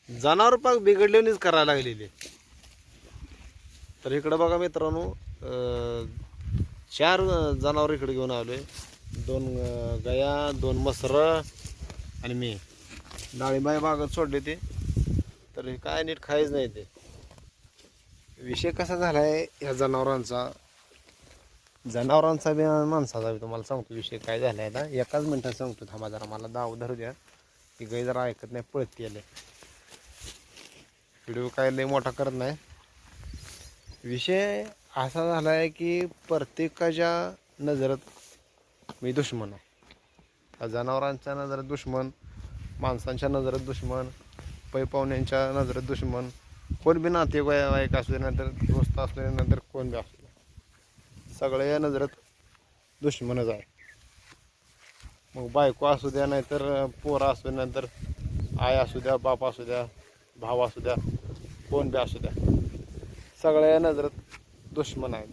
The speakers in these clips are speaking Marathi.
जनावर पाक बिघडल्यानेच करायला लागलेले. तर इकडं बघा मित्रांनो, 4 जनावर इकडे घेऊन आलोय. 2 गाया, 2 म्हसरं आणि मी. डाळिंबाई बागत सोडले ते, तर हे काय नीट खायच नाही ते. विषय कसा झालाय ह्या जनावरांचा बी माणसाचा बी. तुम्हाला सांगतो विषय काय झालाय ना, एकाच मिनिटात सांगतो. थांबा जरा, मला दाव धरू द्या. ती गाय जरा ऐकत नाही, पळती आले. व्हिडिओ काय लय मोठा करत नाही. विषय असा झाला आहे की प्रत्येकाच्या नजरेत मी दुश्मन आहे. जनावरांच्या नजरेत दुश्मन, माणसांच्या नजरेत दुश्मन, पै पाहुण्यांच्या नजरेत दुश्मन, कोण बी नातेवाईक असू दे, नंतर दोस्त असू दे, नंतर कोण बी असू दे, सगळ्या नजरेत दुश्मनच आहे. मग बायको असू द्या, नाहीतर पोरा असू द्या, नंतर आई असू द्या, बाप असू द्या, भाव असू द्या, कोण बी असू द्या, सगळ्या नजरेत दुश्मन आहे.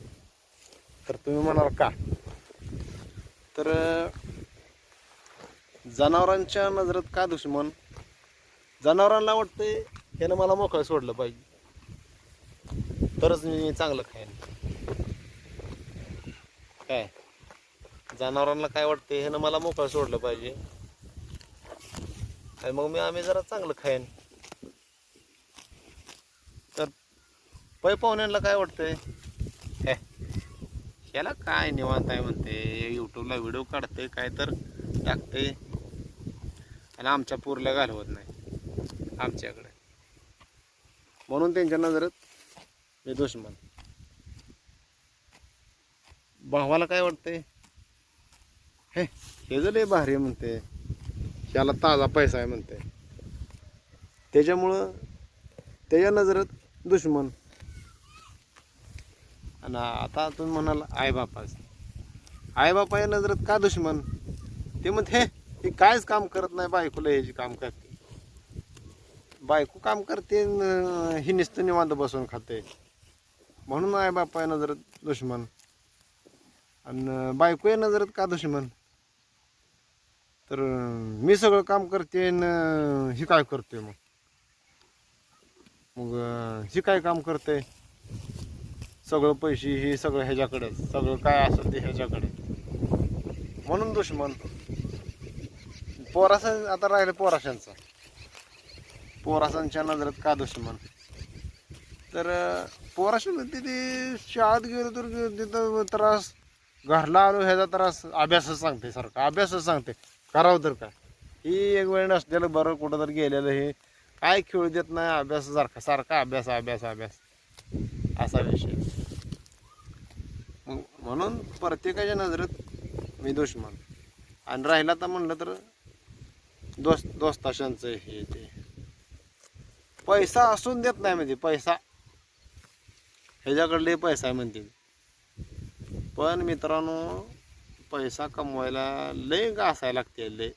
तर तुम्ही म्हणाल का? तर जनावरांच्या नजरेत का दुश्मन? जनावरांना वाटते ह्यानं मला मोकळं सोडलं पाहिजे, तरच मी चांगलं खाईन. काय जनावरांना काय वाटते, ह्यानं मला मोकळं सोडलं पाहिजे आणि मग आम्ही जरा चांगलं खाईन. तर पै पाहुण्यांना काय वाटतंय, हे ह्याला काय निवांत आहे म्हणते, यूट्यूबला व्हिडिओ काढते, काय तर टाकते आणि आमच्या पुरल्या घालवत नाही आमच्याकडे, म्हणून त्यांच्या नजरेत मी दुश्मन. भावाला काय वाटतंय, हे जर लय भारी म्हणते, ह्याला ताजा पैसा आहे म्हणते, त्याच्यामुळं त्याच्या नजरेत दुश्मन. आणि आता तुम्ही म्हणाल आईबापा या नजरेत का दुश्मन? ते म्हणते हे कायच काम करत नाही, बायकोला ह्याची काम करते, बायको काम करते, ही नुसतं निवांत बसून खाते, म्हणून आईबापा या नजरेत दुश्मन. आणि बायको या नजरेत का दुश्मन? तर मी सगळं काम करते न ही काय करते, मग ही काय काम करते, सगळं पैसे हे सगळं ह्याच्याकडे, सगळं काय असेल ते ह्याच्याकडे, म्हणून दुश्मन. पोराचं आता राहिलं, पोरासांच्या नजरेत का दुश्मन? तर पोराशी ते शाळेत गेलो तर तिथं त्रास, घरला आलो ह्याचा त्रास, अभ्यासच सांगते, सारखं अभ्यासच सांगते, करावं तर काय. ही एक वेळ नसलेलं बरं, कुठं तर गेलेलं, हे काय खेळू देत नाही, अभ्यास सारखा अभ्यास अभ्यास अभ्यास, असा विषय. म्हणून प्रत्येकाच्या नजरेत मी दुश्मन. आणि राहिला तर म्हणलं तर दोस्ताशांचं हे ते पैसा असून देत नाही म्हणजे, पैसा ह्याच्याकडले पैसा आहे म्हणते. पण मित्रांनो, पैसा कमवायला लय घासायला लागते, लय